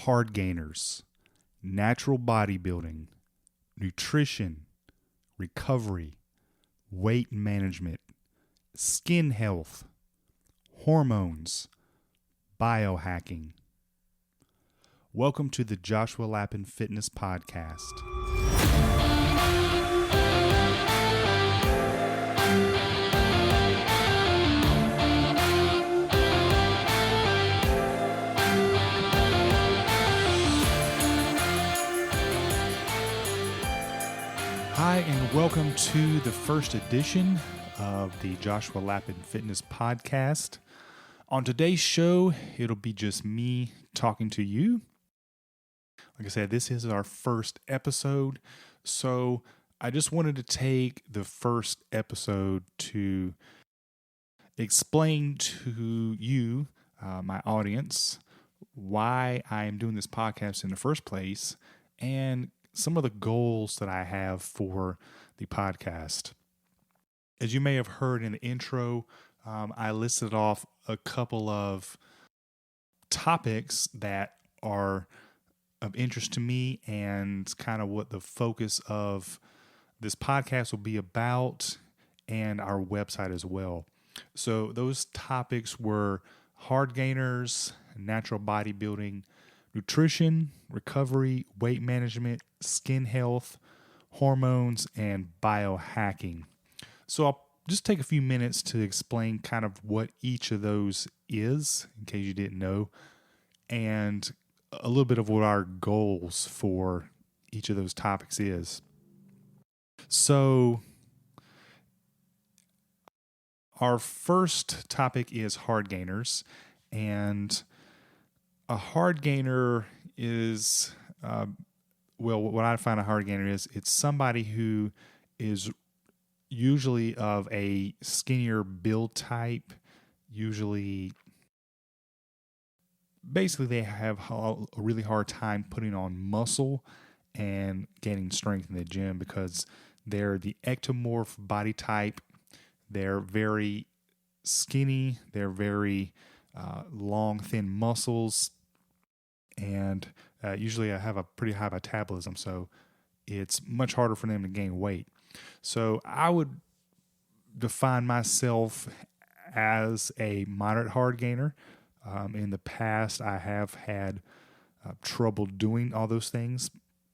hard gainers, natural bodybuilding, nutrition, recovery, weight management, skin health, hormones, biohacking. Welcome to the Joshua Lappin Fitness Podcast. Hi, and welcome to the first edition of the Joshua Lappin Fitness Podcast. On today's show, it'll be just me talking to you. Like I said, this is our first episode, so I just wanted to take the first episode to explain to you, my audience, why I am doing this podcast in the first place, and some of the goals that I have for the podcast. As you may have heard in the intro, I listed off a couple of topics that are of interest to me and kind of what the focus of this podcast will be about, and our website as well. So those topics were hard gainers, natural bodybuilding, nutrition, recovery, weight management, skin health, hormones, and biohacking. So I'll just take a few minutes to explain kind of what each of those is, in case you didn't know, and a little bit of what our goals for each of those topics is. So our first topic is hard gainers, and a hard gainer is, what I find a hard gainer is, it's somebody who is usually of a skinnier build type. Usually, basically they have a really hard time putting on muscle and gaining strength in the gym because they're the ectomorph body type. They're very skinny. They're very long, thin muscles, and usually I have a pretty high metabolism, so it's much harder for them to gain weight. So I would define myself as a moderate hard gainer. In the past, I have had trouble doing all those things,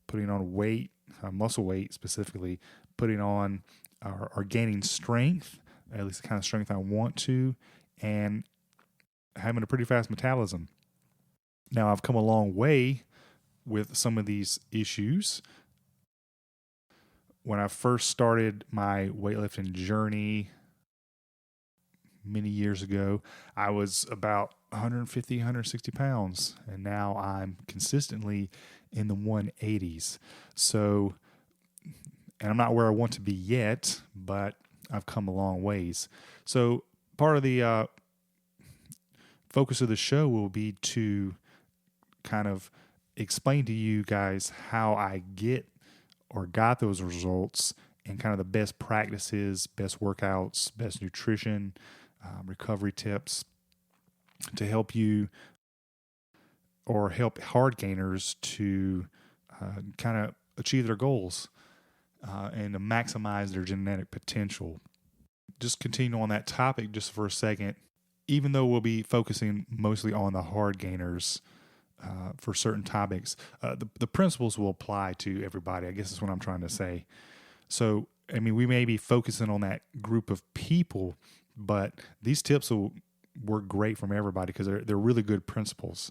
putting on weight, muscle weight specifically, putting on or gaining strength, at least the kind of strength I want to, and having a pretty fast metabolism. Now, I've come a long way with some of these issues. When I first started my weightlifting journey many years ago, I was about 150, 160 pounds, and now I'm consistently in the 180s. So, and I'm not where I want to be yet, but I've come a long ways. So part of the focus of the show will be to kind of explain to you guys how I got those results, and kind of the best practices, best workouts, best nutrition, recovery tips to help you or help hard gainers to kind of achieve their goals and to maximize their genetic potential. Just continue on that topic just for a second. Even though we'll be focusing mostly on the hard gainers for certain topics, the principles will apply to everybody, I guess is what I'm trying to say. So, I mean, we may be focusing on that group of people, but these tips will work great from everybody because they're really good principles.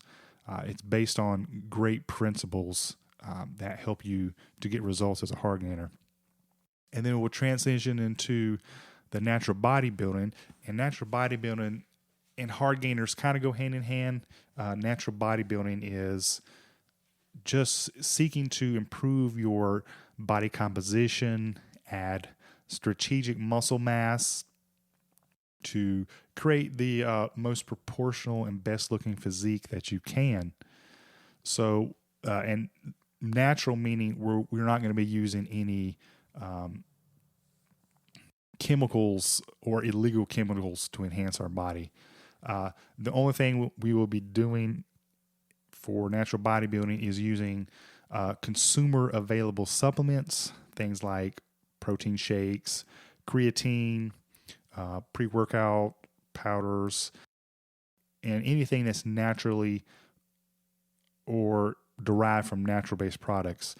It's based on great principles that help you to get results as a hard gainer. And then we'll transition into the natural bodybuilding, and natural bodybuilding and hard gainers kind of go hand in hand. Natural bodybuilding is just seeking to improve your body composition, add strategic muscle mass to create the most proportional and best looking physique that you can. So, and natural meaning we're not going to be using any chemicals or illegal chemicals to enhance our body. The only thing we will be doing for natural bodybuilding is using consumer available supplements, things like protein shakes, creatine, pre-workout powders, and anything that's naturally or derived from natural-based products.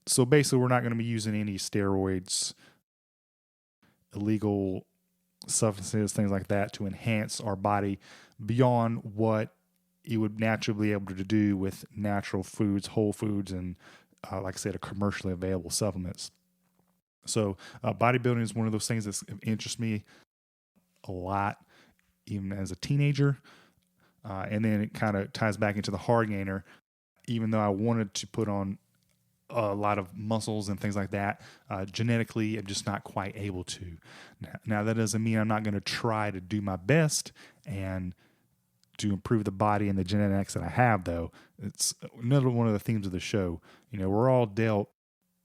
So basically, we're not going to be using any steroids, illegal substances, things like that to enhance our body beyond what it would naturally be able to do with natural foods, whole foods, and like I said, commercially available supplements. So bodybuilding is one of those things that interests me a lot, even as a teenager. And then it kind of ties back into the hard gainer. Even though I wanted to put on a lot of muscles and things like that, genetically, I'm just not quite able to. Now that doesn't mean I'm not going to try to do my best and to improve the body and the genetics that I have, though. It's another one of the themes of the show. You know, we're all dealt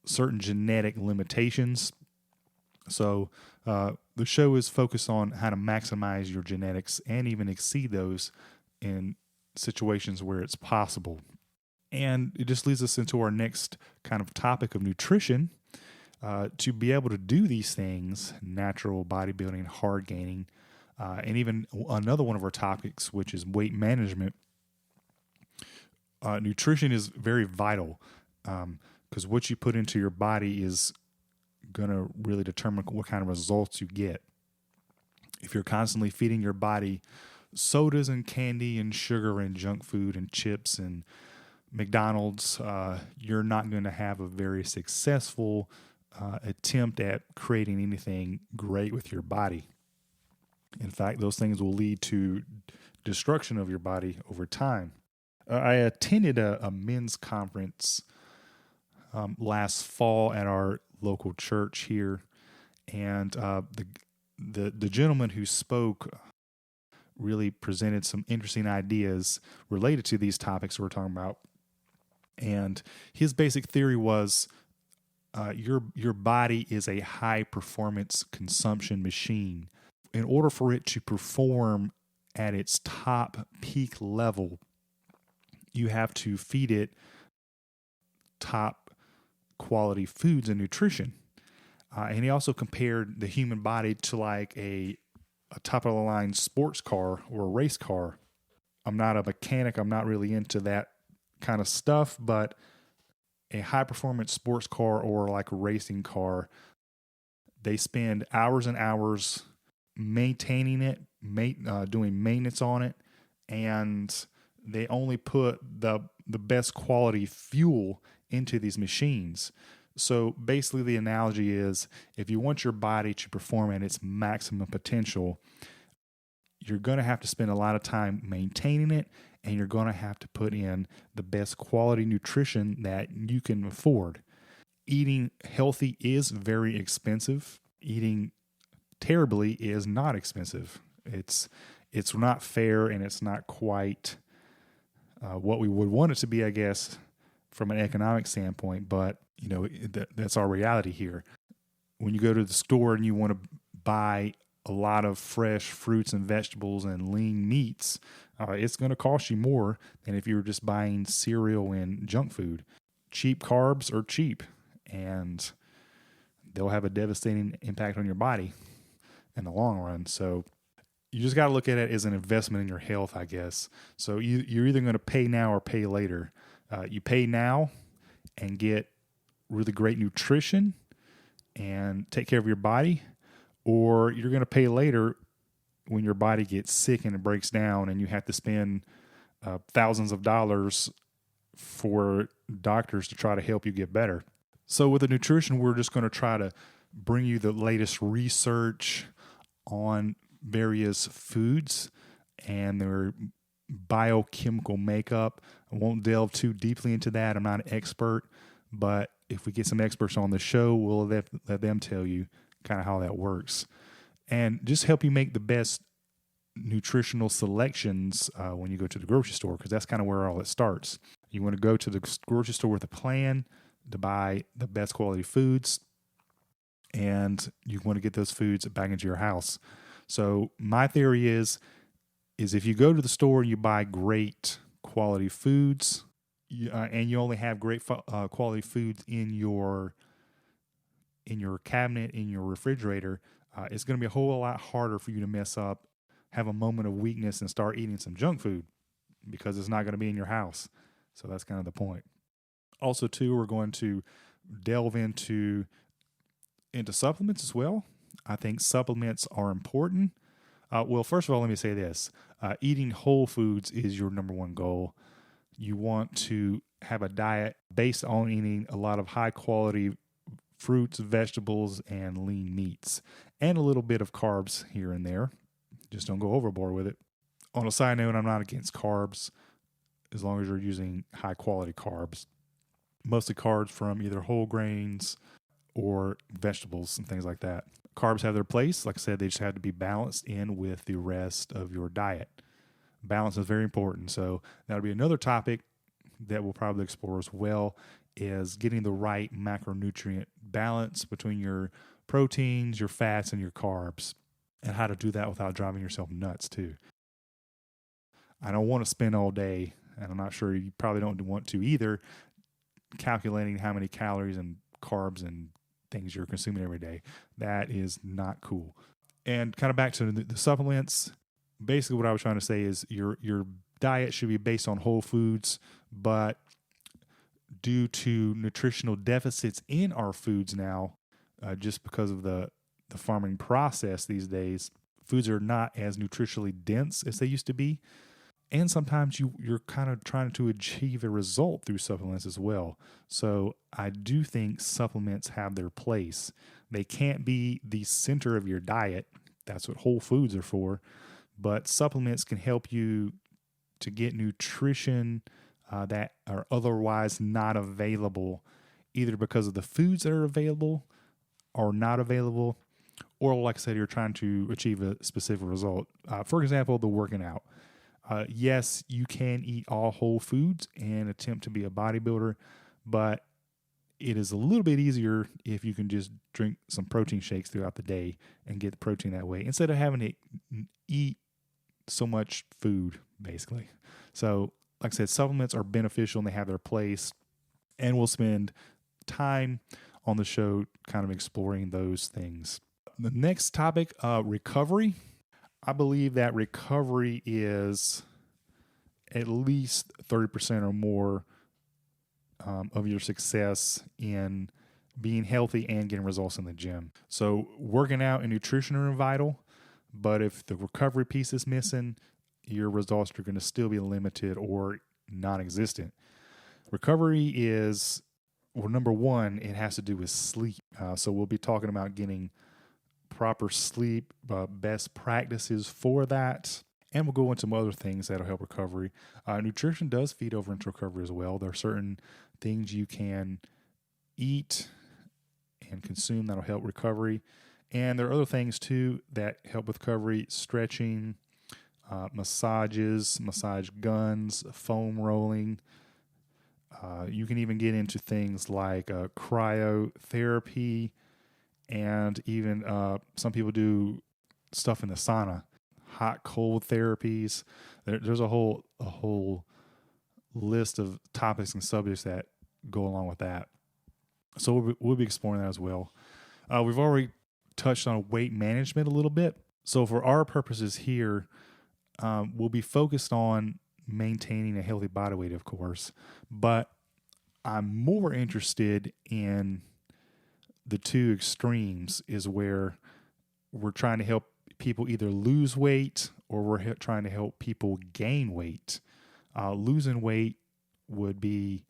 certain genetic limitations. So the show is focused on how to maximize your genetics and even exceed those in situations where it's possible. And it just leads us into our next kind of topic of nutrition. To be able to do these things, natural bodybuilding, hard gaining, and even another one of our topics, which is weight management. Nutrition is very vital because what you put into your body is going to really determine what kind of results you get. If you're constantly feeding your body sodas and candy and sugar and junk food and chips and McDonald's, you're not going to have a very successful attempt at creating anything great with your body. In fact, those things will lead to destruction of your body over time. I attended a men's conference last fall at our local church here, and the gentleman who spoke really presented some interesting ideas related to these topics we're talking about. And his basic theory was your body is a high performance consumption machine. In order for it to perform at its top peak level, you have to feed it top quality foods and nutrition. And he also compared the human body to like a top of the line sports car or a race car. I'm not a mechanic. I'm not really into that kind of stuff, but a high performance sports car or like a racing car, they spend hours and hours maintaining it, doing maintenance on it, and they only put the best quality fuel into these machines. So basically the analogy is if you want your body to perform at its maximum potential, you're going to have to spend a lot of time maintaining it, and you're going to have to put in the best quality nutrition that you can afford. Eating healthy is very expensive. Eating terribly is not expensive. It's not fair, and it's not quite what we would want it to be, I guess, from an economic standpoint. But you know, that's our reality here. When you go to the store and you want to buy a lot of fresh fruits and vegetables and lean meats, it's going to cost you more than if you were just buying cereal and junk food. Cheap carbs are cheap, and they'll have a devastating impact on your body in the long run. So you just got to look at it as an investment in your health, I guess. So you're either going to pay now or pay later. You pay now and get really great nutrition and take care of your body, or you're going to pay later when your body gets sick and it breaks down and you have to spend thousands of dollars for doctors to try to help you get better. So with the nutrition, we're just going to try to bring you the latest research on various foods and their biochemical makeup. I won't delve too deeply into that. I'm not an expert, but if we get some experts on the show, we'll let them tell you kind of how that works, and just help you make the best nutritional selections when you go to the grocery store, because that's kind of where all it starts. You want to go to the grocery store with a plan to buy the best quality foods, and you want to get those foods back into your house. So my theory is if you go to the store and you buy great quality foods, and you only have great quality foods in your cabinet, in your refrigerator, it's going to be a whole lot harder for you to mess up, have a moment of weakness, and start eating some junk food because it's not going to be in your house. So that's kind of the point. Also, too, we're going to delve into supplements as well. I think supplements are important. Well, first of all, let me say this. Eating whole foods is your number one goal. You want to have a diet based on eating a lot of high quality fruits, vegetables, and lean meats, and a little bit of carbs here and there. Just don't go overboard with it. On a side note, I'm not against carbs as long as you're using high quality carbs. Mostly carbs from either whole grains or vegetables and things like that. Carbs have their place. Like I said, they just have to be balanced in with the rest of your diet. Balance is very important. So that'll be another topic that we'll probably explore as well, is getting the right macronutrient balance between your proteins, your fats, and your carbs, and how to do that without driving yourself nuts too. I don't want to spend all day, and I'm not sure you probably don't want to either, calculating how many calories and carbs and things you're consuming every day. That is not cool. And kind of back to the supplements, basically what I was trying to say is your diet should be based on whole foods, but due to nutritional deficits in our foods now, just because of the farming process these days, foods are not as nutritionally dense as they used to be. And sometimes you're kind of trying to achieve a result through supplements as well. So I do think supplements have their place. They can't be the center of your diet. That's what whole foods are for. But supplements can help you to get nutrition that are otherwise not available, either because of the foods that are available or not available, or like I said, you're trying to achieve a specific result. For example, the working out. Yes, you can eat all whole foods and attempt to be a bodybuilder, but it is a little bit easier if you can just drink some protein shakes throughout the day and get the protein that way, instead of having to eat so much food, basically. So, like I said, supplements are beneficial and they have their place, and we'll spend time on the show kind of exploring those things. The next topic, recovery. I believe that recovery is at least 30% or more of your success in being healthy and getting results in the gym. So working out and nutrition are vital, but if the recovery piece is missing, your results are going to still be limited or non-existent. Recovery is, well, number one, it has to do with sleep. So we'll be talking about getting proper sleep, best practices for that, and we'll go into some other things that'll help recovery. Nutrition does feed over into recovery as well. There are certain things you can eat and consume that'll help recovery, and there are other things too that help with recovery: stretching, massages, massage guns, foam rolling. You can even get into things like cryotherapy, and even some people do stuff in the sauna, hot cold therapies. There's a whole list of topics and subjects that go along with that. So we'll be exploring that as well. We've already touched on weight management a little bit. So for our purposes here, we'll be focused on maintaining a healthy body weight, of course, but I'm more interested in the two extremes, is where we're trying to help people either lose weight or we're trying to help people gain weight. Losing weight would be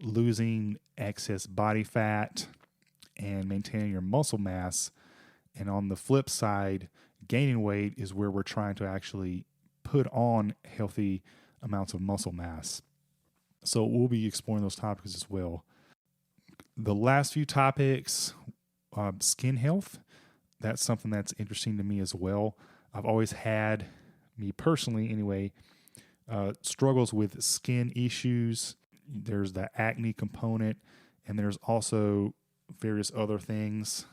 losing excess body fat and maintaining your muscle mass. And on the flip side, gaining weight is where we're trying to actually put on healthy amounts of muscle mass. So we'll be exploring those topics as well. The last few topics, skin health, that's something that's interesting to me as well. I've always had, me personally anyway, struggles with skin issues. There's the acne component, and there's also various other things.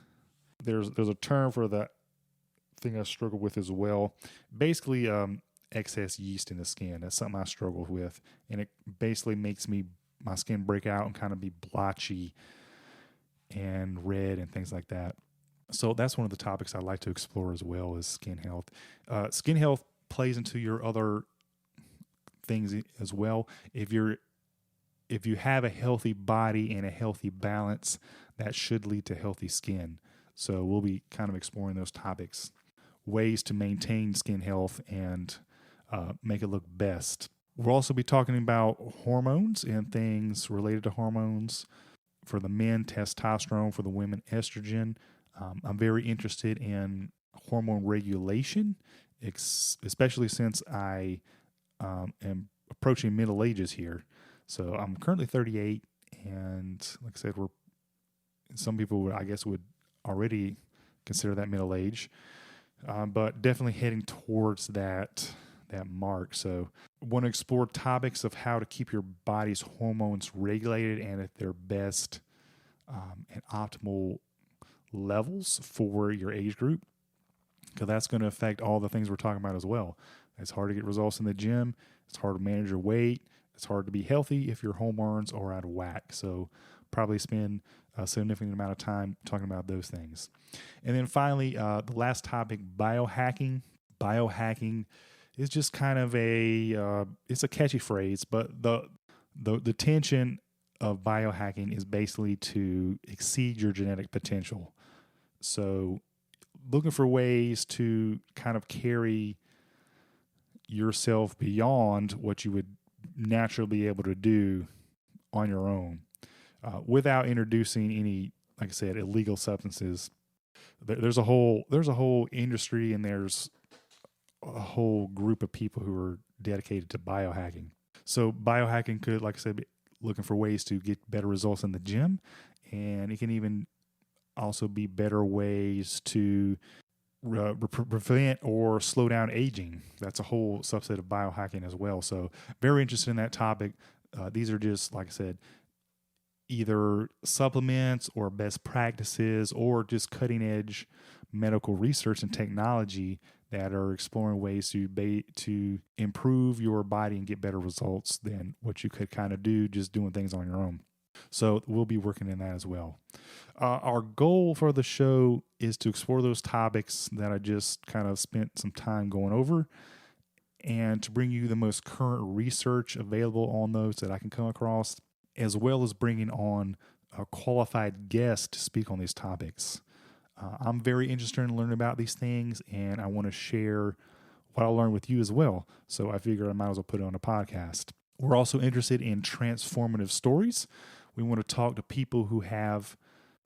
There's a term for that thing I struggle with as well. Basically, excess yeast in the skin. That's something I struggle with. And it basically makes my skin break out and kind of be blotchy and red and things like that. So that's one of the topics I'd like to explore as well, is skin health. Skin health plays into your other things as well. If you have a healthy body and a healthy balance, that should lead to healthy skin. So we'll be kind of exploring those topics, ways to maintain skin health and make it look best. We'll also be talking about hormones and things related to hormones. For the men, testosterone; for the women, estrogen. I'm very interested in hormone regulation, especially since I am approaching middle ages here. So I'm currently 38, and like I said, some people would already consider that middle age, but definitely heading towards that mark. So I want to explore topics of how to keep your body's hormones regulated and at their best and optimal levels for your age group, because that's going to affect all the things we're talking about as well. It's hard to get results in the gym. It's hard to manage your weight. It's hard to be healthy if your hormones are out of whack. So probably spend a significant amount of time talking about those things. And then finally, the last topic, biohacking. Biohacking is just kind of it's a catchy phrase, but the tension of biohacking is basically to exceed your genetic potential. So looking for ways to kind of carry yourself beyond what you would naturally be able to do on your own, without introducing any, like I said, illegal substances. There's a whole industry, and there's a whole group of people who are dedicated to biohacking. So biohacking could, like I said, be looking for ways to get better results in the gym, and it can even also be better ways to prevent or slow down aging. That's a whole subset of biohacking as well. So very interested in that topic. These are just, like I said, either supplements or best practices or just cutting edge medical research and technology that are exploring ways to improve your body and get better results than what you could kind of do just doing things on your own. So we'll be working in that as well. Our goal for the show is to explore those topics that I just kind of spent some time going over, and to bring you the most current research available on those that I can come across, as well as bringing on a qualified guest to speak on these topics. I'm very interested in learning about these things, and I want to share what I learned with you as well. So I figured I might as well put it on a podcast. We're also interested in transformative stories. We want to talk to people who have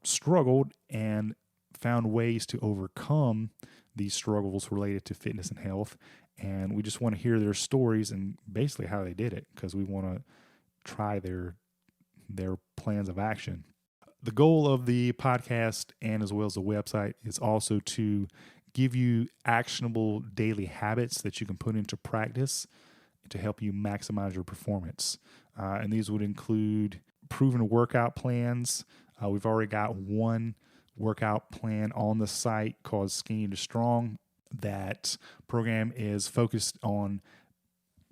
struggled and found ways to overcome these struggles related to fitness and health. And we just want to hear their stories and basically how they did it, because we want to try their plans of action. The goal of the podcast, and as well as the website, is also to give you actionable daily habits that you can put into practice to help you maximize your performance. And these would include proven workout plans. We've already got one workout plan on the site called Skinny to Strong. That program is focused on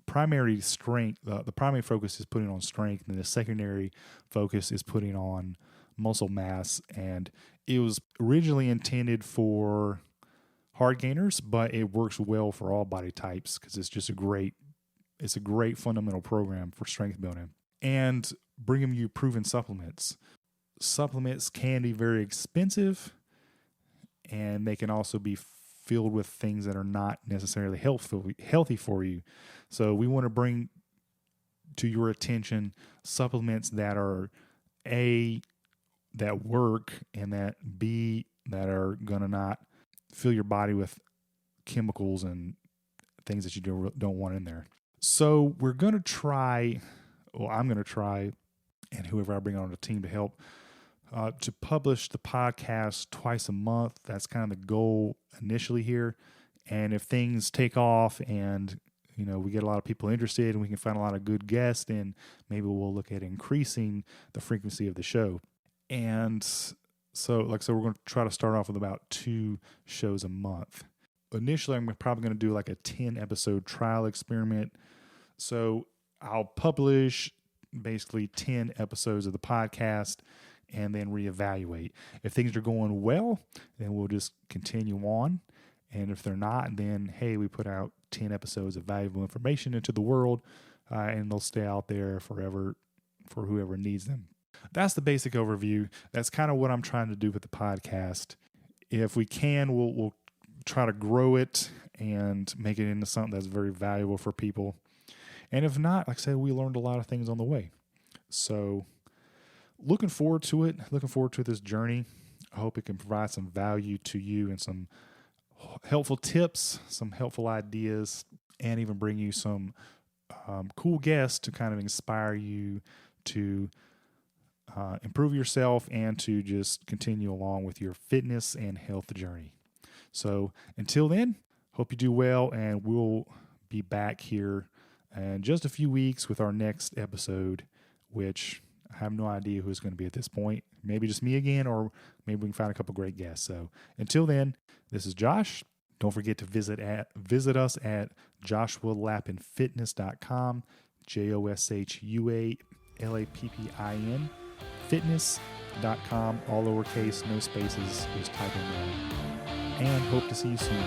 primary strength. The primary focus is putting on strength, and the secondary focus is putting on muscle mass. And it was originally intended for hard gainers, but it works well for all body types, because it's just a great fundamental program for strength building. And bringing you proven supplements. Supplements can be very expensive, and they can also be filled with things that are not necessarily healthy for you. So we want to bring to your attention supplements that are that work, and that that are going to not fill your body with chemicals and things that you don't want in there. So I'm going to try, and whoever I bring on the team to help, to publish the podcast twice a month. That's kind of the goal initially here. And if things take off and, we get a lot of people interested and we can find a lot of good guests, then maybe we'll look at increasing the frequency of the show. And so we're going to try to start off with about 2 shows a month. initially I'm probably going to do like a 10 episode trial experiment. So I'll publish basically 10 episodes of the podcast and then reevaluate. If things are going well, then we'll just continue on. And if they're not, then, hey, we put out 10 episodes of valuable information into the world, and they'll stay out there forever for whoever needs them. That's the basic overview. That's kind of what I'm trying to do with the podcast. If we can, we'll try to grow it and make it into something that's very valuable for people. And if not, like I said, we learned a lot of things on the way. So looking forward to it, looking forward to this journey. I hope it can provide some value to you and some helpful tips, some helpful ideas, and even bring you some cool guests to kind of inspire you to improve yourself and to just continue along with your fitness and health journey. So until then, hope you do well, and we'll be back here in just a few weeks with our next episode, which I have no idea who it's going to be at this point. Maybe just me again, or maybe we can find a couple great guests. So until then, this is Josh. Don't forget to visit us at joshualappinfitness.com, JOSHUALAPPIN, fitness.com, all lowercase, no spaces, just type in there. And hope to see you soon.